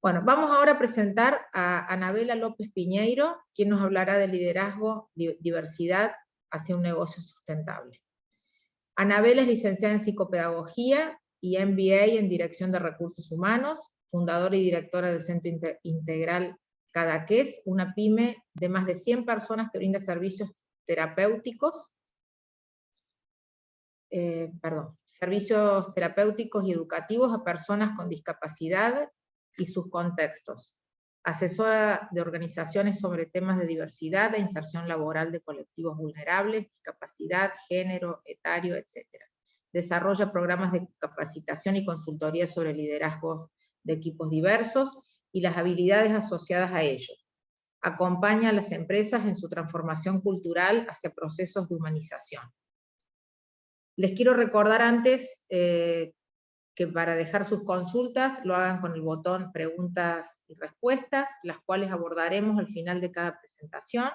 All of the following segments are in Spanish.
Bueno, vamos ahora a presentar a Anabela López Piñeiro, quien nos hablará de liderazgo, diversidad hacia un negocio sustentable. Anabela es licenciada en psicopedagogía y MBA en dirección de recursos humanos, fundadora y directora del Centro Integral Cadaqués, una pyme de más de 100 personas que brinda servicios terapéuticos, servicios terapéuticos y educativos a personas con discapacidad y sus contextos. Asesora de organizaciones sobre temas de diversidad e inserción laboral de colectivos vulnerables, discapacidad, género, etario, etc. Desarrolla programas de capacitación y consultoría sobre liderazgos de equipos diversos y las habilidades asociadas a ellos. Acompaña a las empresas en su transformación cultural hacia procesos de humanización. Les quiero recordar antes que para dejar sus consultas lo hagan con el botón preguntas y respuestas, las cuales abordaremos al final de cada presentación.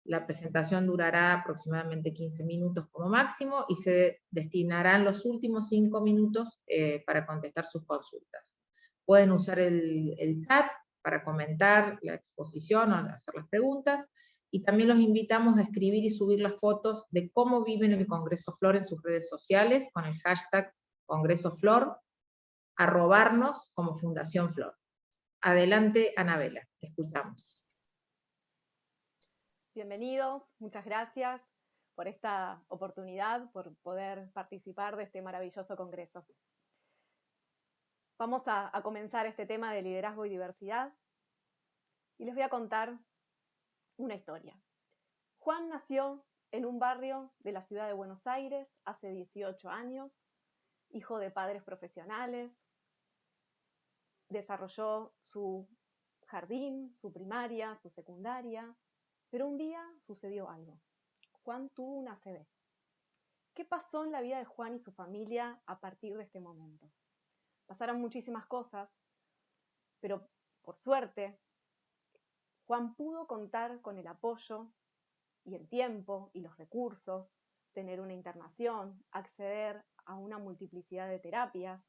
La presentación durará aproximadamente 15 minutos como máximo y se destinarán los últimos 5 minutos para contestar sus consultas. Pueden usar el chat para comentar la exposición o hacer las preguntas, y también los invitamos a escribir y subir las fotos de cómo viven el Congreso Flor en sus redes sociales con el hashtag Congreso Flor, arrobarnos como Fundación Flor. Adelante, Anabela, te escuchamos. Bienvenidos, muchas gracias por esta oportunidad, por poder participar de este maravilloso congreso. Vamos a comenzar este tema de liderazgo y diversidad, y les voy a contar una historia. Juan nació en un barrio de la ciudad de Buenos Aires hace 18 años, hijo de padres profesionales, desarrolló su jardín, su primaria, su secundaria, pero un día sucedió algo. Juan tuvo una ACV. ¿Qué pasó en la vida de Juan y su familia a partir de este momento? Pasaron muchísimas cosas, pero por suerte, Juan pudo contar con el apoyo y el tiempo y los recursos, tener una internación, acceder a una multiplicidad de terapias.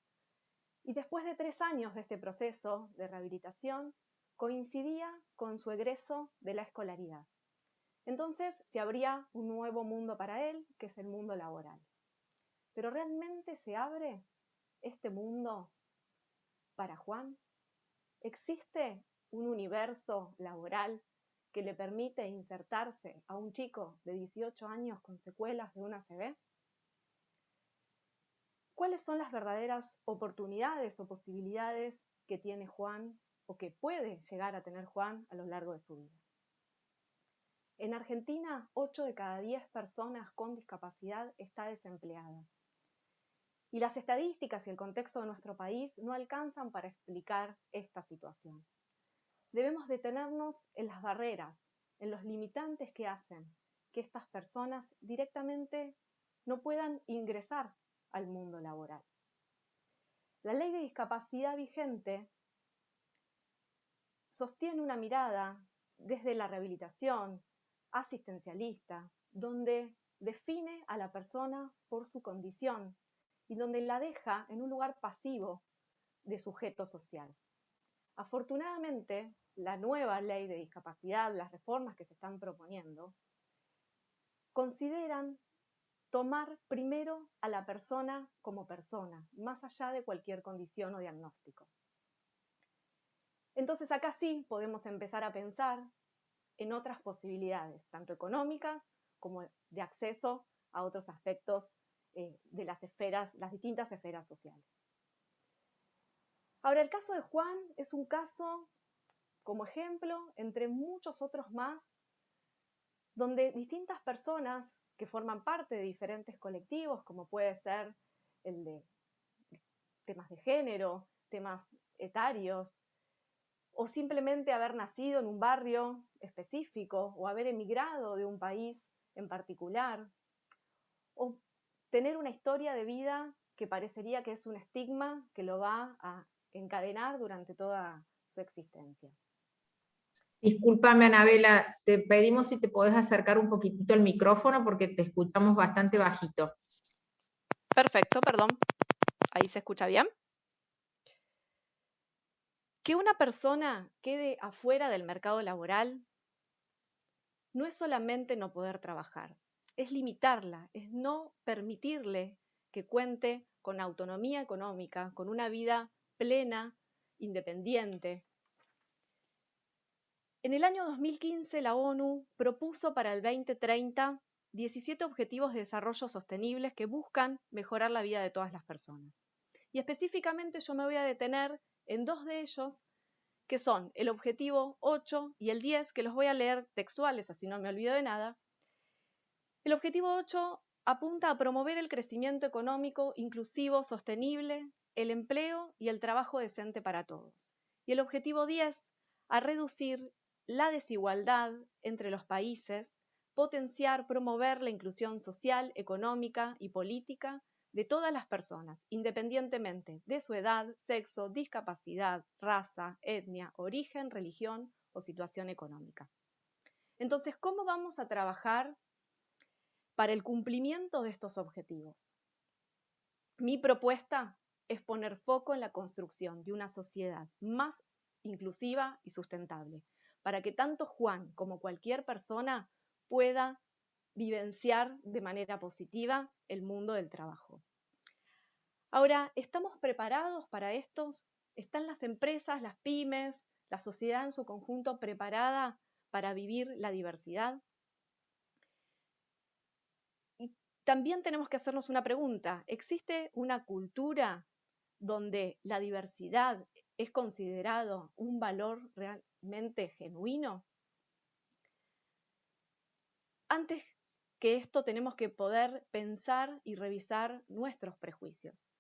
Y después de 3 años de este proceso de rehabilitación, coincidía con su egreso de la escolaridad. Entonces se abría un nuevo mundo para él, que es el mundo laboral. ¿Pero realmente se abre este mundo para Juan? ¿Existe un universo laboral que le permite insertarse a un chico de 18 años con secuelas de una ACV? ¿Cuáles son las verdaderas oportunidades o posibilidades que tiene Juan o que puede llegar a tener Juan a lo largo de su vida? En Argentina, 8 de cada 10 personas con discapacidad está desempleada. Y las estadísticas y el contexto de nuestro país no alcanzan para explicar esta situación. Debemos detenernos en las barreras, en los limitantes que hacen que estas personas directamente no puedan ingresar al mundo laboral. La ley de discapacidad vigente sostiene una mirada desde la rehabilitación asistencialista, donde define a la persona por su condición y donde la deja en un lugar pasivo de sujeto social. Afortunadamente, la nueva ley de discapacidad, las reformas que se están proponiendo, consideran tomar primero a la persona como persona, más allá de cualquier condición o diagnóstico. Entonces acá sí podemos empezar a pensar en otras posibilidades, tanto económicas como de acceso a otros aspectos de las distintas esferas sociales. Ahora, el caso de Juan es un caso, como ejemplo, entre muchos otros más, donde distintas personas que forman parte de diferentes colectivos, como puede ser el de temas de género, temas etarios, o simplemente haber nacido en un barrio específico, o haber emigrado de un país en particular, o tener una historia de vida que parecería que es un estigma que lo va a encadenar durante toda su existencia. Discúlpame, Anabela, te pedimos si te podés acercar un poquitito el micrófono porque te escuchamos bastante bajito. Perfecto, perdón. ¿Ahí se escucha bien? Que una persona quede afuera del mercado laboral no es solamente no poder trabajar, es limitarla, es no permitirle que cuente con autonomía económica, con una vida plena, independiente. En el año 2015, la ONU propuso para el 2030 17 objetivos de desarrollo sostenibles que buscan mejorar la vida de todas las personas. Y específicamente yo me voy a detener en dos de ellos, que son el objetivo 8 y el 10, que los voy a leer textuales, así no me olvido de nada. El objetivo 8 apunta a promover el crecimiento económico inclusivo, sostenible, el empleo y el trabajo decente para todos. Y el objetivo 10 a reducir la desigualdad entre los países, potenciar, promover la inclusión social, económica y política de todas las personas, independientemente de su edad, sexo, discapacidad, raza, etnia, origen, religión o situación económica. Entonces, ¿cómo vamos a trabajar para el cumplimiento de estos objetivos? Mi propuesta es poner foco en la construcción de una sociedad más inclusiva y sustentable, para que tanto Juan como cualquier persona pueda vivenciar de manera positiva el mundo del trabajo. Ahora, ¿estamos preparados para esto? ¿Están las empresas, las pymes, la sociedad en su conjunto preparada para vivir la diversidad? Y también tenemos que hacernos una pregunta. ¿Existe una cultura donde la diversidad es considerado un valor realmente genuino? Antes que esto tenemos que poder pensar y revisar nuestros prejuicios.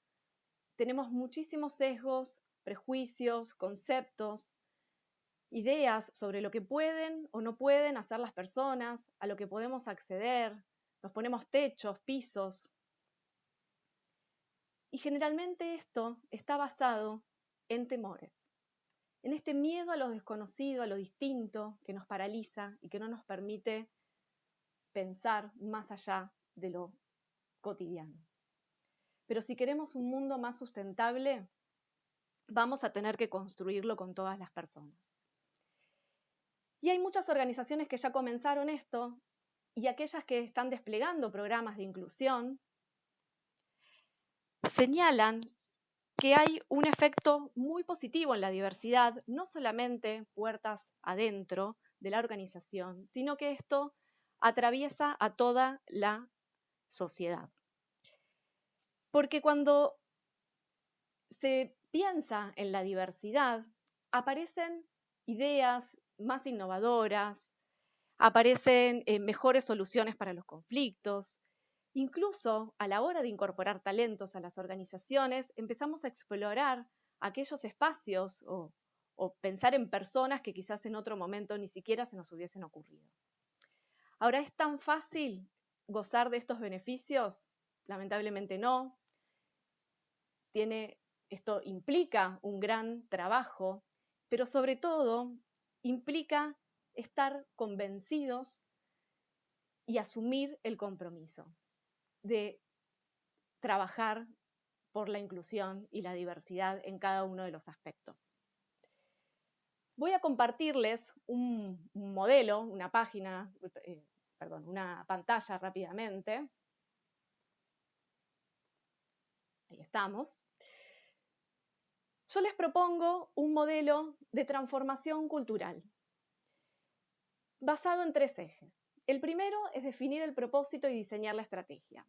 Tenemos muchísimos sesgos, prejuicios, conceptos, ideas sobre lo que pueden o no pueden hacer las personas, a lo que podemos acceder, nos ponemos techos, pisos. Y generalmente esto está basado en temores, en este miedo a lo desconocido, a lo distinto, que nos paraliza y que no nos permite pensar más allá de lo cotidiano. Pero si queremos un mundo más sustentable, vamos a tener que construirlo con todas las personas. Y hay muchas organizaciones que ya comenzaron esto, y aquellas que están desplegando programas de inclusión señalan que hay un efecto muy positivo en la diversidad, no solamente puertas adentro de la organización, sino que esto atraviesa a toda la sociedad. Porque cuando se piensa en la diversidad, aparecen ideas más innovadoras, aparecen mejores soluciones para los conflictos. Incluso a la hora de incorporar talentos a las organizaciones, empezamos a explorar aquellos espacios o pensar en personas que quizás en otro momento ni siquiera se nos hubiesen ocurrido. Ahora, ¿es tan fácil gozar de estos beneficios? Lamentablemente no. Esto implica un gran trabajo, pero sobre todo implica estar convencidos y asumir el compromiso de trabajar por la inclusión y la diversidad en cada uno de los aspectos. Voy a compartirles un modelo, una pantalla rápidamente. Ahí estamos. Yo les propongo un modelo de transformación cultural basado en 3 ejes. El primero es definir el propósito y diseñar la estrategia.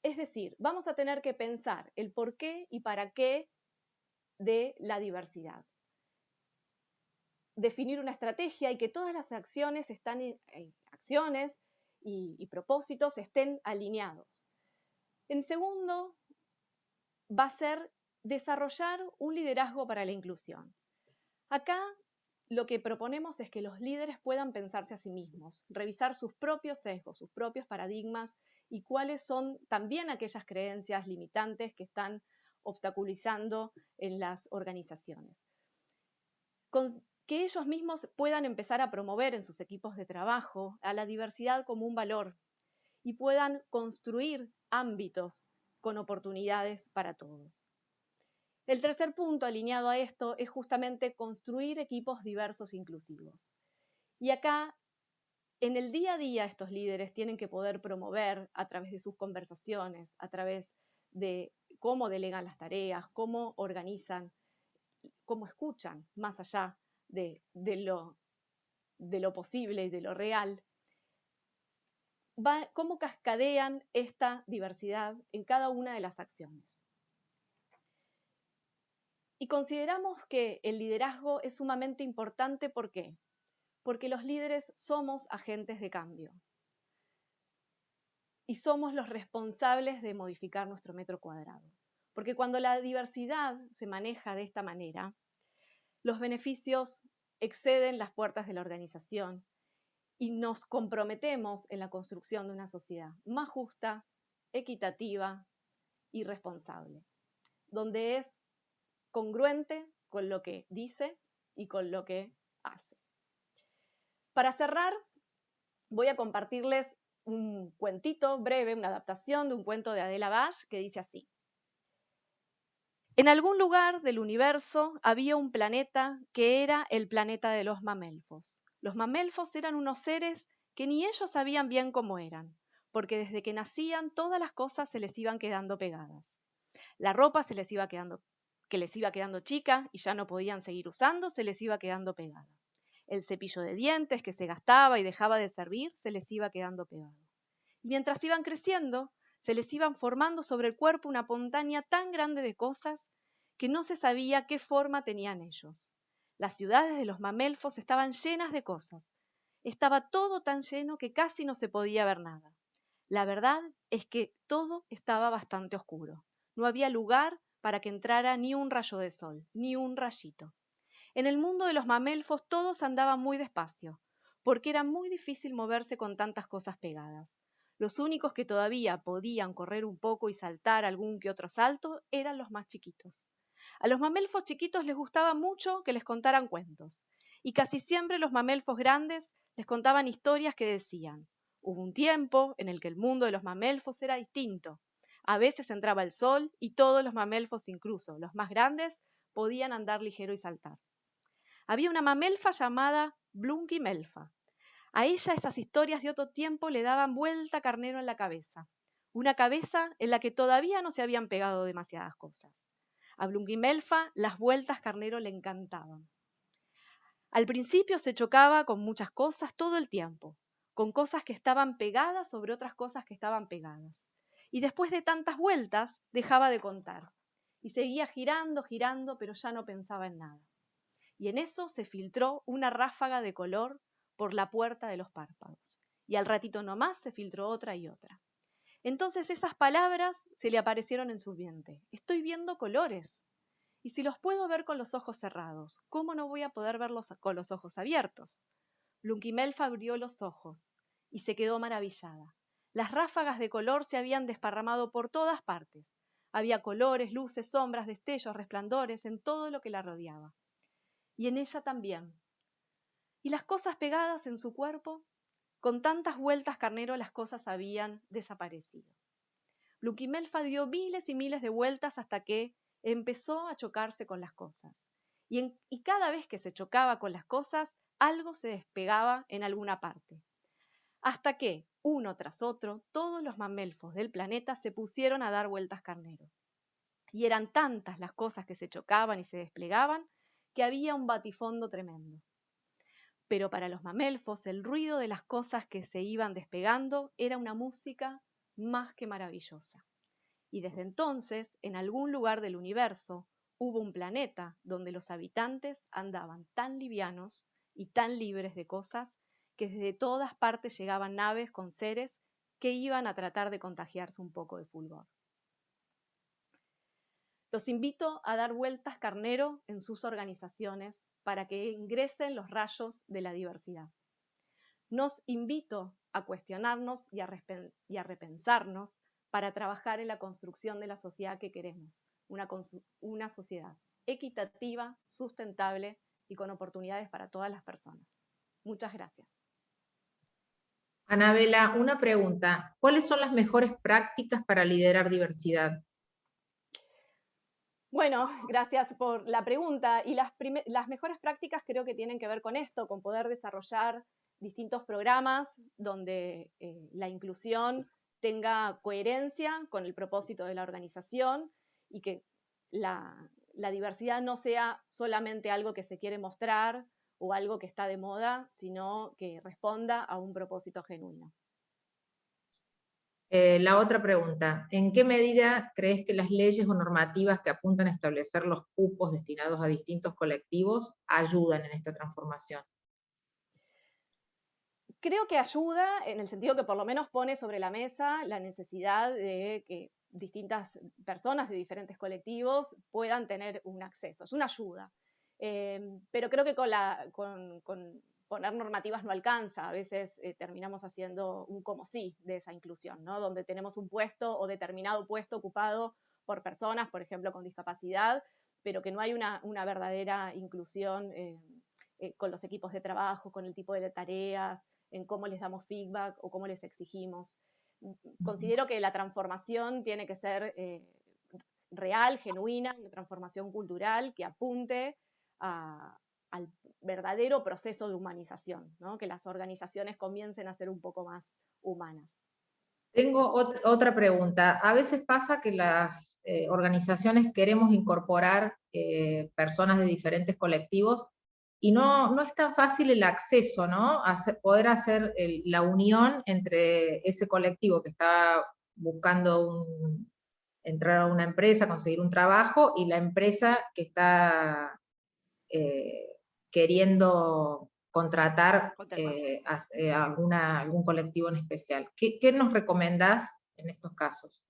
Es decir, vamos a tener que pensar el por qué y para qué de la diversidad. Definir una estrategia y que todas las acciones y propósitos estén alineados. En segundo, va a ser desarrollar un liderazgo para la inclusión. Acá lo que proponemos es que los líderes puedan pensarse a sí mismos, revisar sus propios sesgos, sus propios paradigmas y cuáles son también aquellas creencias limitantes que están obstaculizando en las organizaciones. Que ellos mismos puedan empezar a promover en sus equipos de trabajo a la diversidad como un valor y puedan construir ámbitos con oportunidades para todos. El tercer punto alineado a esto es justamente construir equipos diversos e inclusivos. Y acá, en el día a día, estos líderes tienen que poder promover a través de sus conversaciones, a través de cómo delegan las tareas, cómo organizan, cómo escuchan más allá de lo posible y de lo real, cómo cascadean esta diversidad en cada una de las acciones. Y consideramos que el liderazgo es sumamente importante, ¿por qué? Porque los líderes somos agentes de cambio y somos los responsables de modificar nuestro metro cuadrado. Porque cuando la diversidad se maneja de esta manera, los beneficios exceden las puertas de la organización y nos comprometemos en la construcción de una sociedad más justa, equitativa y responsable, donde es congruente con lo que dice y con lo que hace. Para cerrar, voy a compartirles un cuentito breve, una adaptación de un cuento de Adela Bash que dice así. En algún lugar del universo había un planeta que era el planeta de los mamelfos. Los mamelfos eran unos seres que ni ellos sabían bien cómo eran, porque desde que nacían todas las cosas se les iban quedando pegadas. La ropa se les iba quedando, que les iba quedando chica y ya no podían seguir usando, se les iba quedando pegada. El cepillo de dientes que se gastaba y dejaba de servir, se les iba quedando pegado. Y mientras iban creciendo, se les iban formando sobre el cuerpo una montaña tan grande de cosas que no se sabía qué forma tenían ellos. Las ciudades de los mamelfos estaban llenas de cosas. Estaba todo tan lleno que casi no se podía ver nada. La verdad es que todo estaba bastante oscuro. No había lugar para que entrara ni un rayo de sol, ni un rayito. En el mundo de los mamelfos todos andaban muy despacio, porque era muy difícil moverse con tantas cosas pegadas. Los únicos que todavía podían correr un poco y saltar algún que otro salto eran los más chiquitos. A los mamelfos chiquitos les gustaba mucho que les contaran cuentos, y casi siempre los mamelfos grandes les contaban historias que decían: hubo un tiempo en el que el mundo de los mamelfos era distinto. A veces entraba el sol y todos los mamelfos, incluso los más grandes, podían andar ligero y saltar. Había una mamelfa llamada Blunky-Melfa. A ella esas historias de otro tiempo le daban vuelta carnero en la cabeza. Una cabeza en la que todavía no se habían pegado demasiadas cosas. A Blunky-Melfa las vueltas carnero le encantaban. Al principio se chocaba con muchas cosas todo el tiempo, con cosas que estaban pegadas sobre otras cosas que estaban pegadas. Y después de tantas vueltas dejaba de contar. Y seguía girando, girando, pero ya no pensaba en nada. Y en eso se filtró una ráfaga de color por la puerta de los párpados. Y al ratito nomás se filtró otra y otra. Entonces esas palabras se le aparecieron en su mente. Estoy viendo colores. Y si los puedo ver con los ojos cerrados, ¿cómo no voy a poder verlos con los ojos abiertos? Blunky-Melfa abrió los ojos y se quedó maravillada. Las ráfagas de color se habían desparramado por todas partes. Había colores, luces, sombras, destellos, resplandores en todo lo que la rodeaba. Y en ella también. Y las cosas pegadas en su cuerpo, con tantas vueltas carnero las cosas habían desaparecido. Blunky-Melfa dio miles y miles de vueltas hasta que empezó a chocarse con las cosas. Y cada vez que se chocaba con las cosas, algo se despegaba en alguna parte. Hasta que, uno tras otro, todos los mamelfos del planeta se pusieron a dar vueltas carnero. Y eran tantas las cosas que se chocaban y se desplegaban que había un batifondo tremendo. Pero para los mamelfos el ruido de las cosas que se iban despegando era una música más que maravillosa. Y desde entonces, en algún lugar del universo, hubo un planeta donde los habitantes andaban tan livianos y tan libres de cosas que desde todas partes llegaban naves con seres que iban a tratar de contagiarse un poco de fulgor. Los invito a dar vueltas carnero en sus organizaciones para que ingresen los rayos de la diversidad. Nos invito a cuestionarnos y a repensarnos para trabajar en la construcción de la sociedad que queremos, una sociedad equitativa, sustentable y con oportunidades para todas las personas. Muchas gracias. Anabela, una pregunta. ¿Cuáles son las mejores prácticas para liderar diversidad? Bueno, gracias por la pregunta. Y las mejores prácticas creo que tienen que ver con esto, con poder desarrollar distintos programas donde la inclusión tenga coherencia con el propósito de la organización y que la diversidad no sea solamente algo que se quiere mostrar o algo que está de moda, sino que responda a un propósito genuino. La otra pregunta, ¿en qué medida crees que las leyes o normativas que apuntan a establecer los cupos destinados a distintos colectivos ayudan en esta transformación? Creo que ayuda en el sentido que por lo menos pone sobre la mesa la necesidad de que distintas personas de diferentes colectivos puedan tener un acceso. Es una ayuda. Pero creo que con poner normativas no alcanza. A veces terminamos haciendo un como sí de esa inclusión, ¿no? Donde tenemos un puesto o determinado puesto ocupado por personas, por ejemplo, con discapacidad, pero que no hay una verdadera inclusión con los equipos de trabajo, con el tipo de tareas, en cómo les damos feedback o cómo les exigimos. Considero que la transformación tiene que ser real, genuina, una transformación cultural que apunte al verdadero proceso de humanización, ¿no? Que las organizaciones comiencen a ser un poco más humanas. Tengo otra pregunta. A veces pasa que las organizaciones queremos incorporar personas de diferentes colectivos y no es tan fácil el acceso, ¿no? Poder hacer la unión entre ese colectivo que está buscando entrar a una empresa, conseguir un trabajo, y la empresa que está queriendo contratar algún colectivo en especial. ¿Qué nos recomendás en estos casos?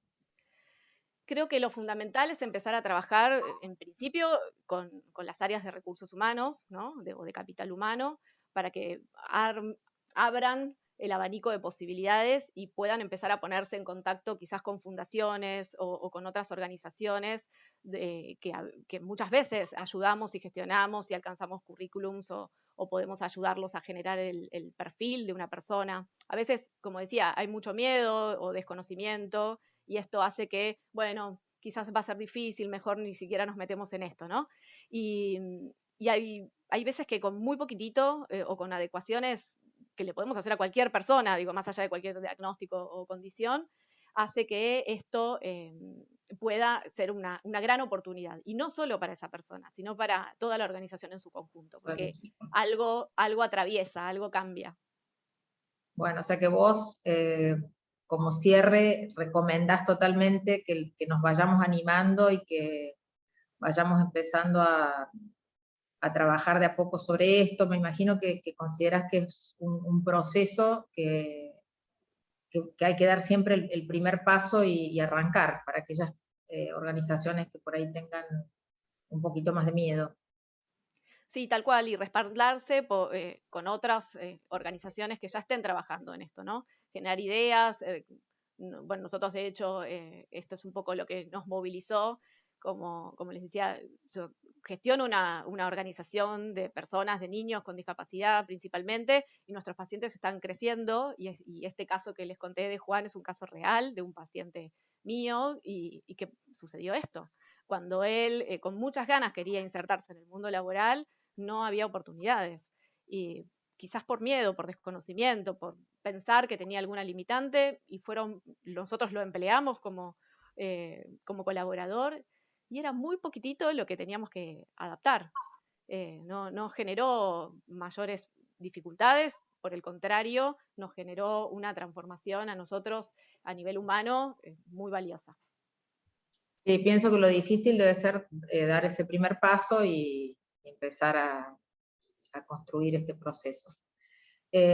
Creo que lo fundamental es empezar a trabajar, en principio, con las áreas de recursos humanos, ¿no? O de capital humano, para que abran el abanico de posibilidades y puedan empezar a ponerse en contacto quizás con fundaciones o con otras organizaciones que muchas veces ayudamos y gestionamos y alcanzamos currículums o podemos ayudarlos a generar el perfil de una persona. A veces, como decía, hay mucho miedo o desconocimiento y esto hace que, bueno, quizás va a ser difícil, mejor ni siquiera nos metemos en esto, ¿no? Y hay veces que con muy poquitito o con adecuaciones que le podemos hacer a cualquier persona, digo, más allá de cualquier diagnóstico o condición, hace que esto pueda ser una gran oportunidad. Y no solo para esa persona, sino para toda la organización en su conjunto, porque algo atraviesa, algo cambia. Bueno, o sea que vos, como cierre, recomendás totalmente que nos vayamos animando y que vayamos empezando a trabajar de a poco sobre esto. Me imagino que consideras que es un proceso que hay que dar siempre el primer paso y arrancar para aquellas organizaciones que por ahí tengan un poquito más de miedo. Sí, tal cual, y respaldarse con otras organizaciones que ya estén trabajando en esto, ¿no? Generar ideas. Bueno, nosotros de hecho, esto es un poco lo que nos movilizó, como les decía, yo gestiono una organización de personas, de niños con discapacidad principalmente, y nuestros pacientes están creciendo, y este caso que les conté de Juan es un caso real de un paciente mío, y que sucedió esto. Cuando él, con muchas ganas, quería insertarse en el mundo laboral, no había oportunidades. Y quizás por miedo, por desconocimiento, por pensar que tenía alguna limitante, y nosotros lo empleamos como colaborador, y era muy poquitito lo que teníamos que adaptar. No generó mayores dificultades, por el contrario, nos generó una transformación a nosotros a nivel humano muy valiosa. Sí, pienso que lo difícil debe ser dar ese primer paso y empezar a construir este proceso.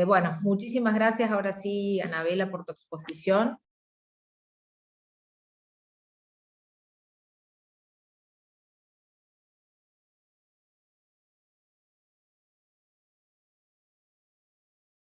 Bueno, muchísimas gracias ahora sí, Anabela, por tu exposición.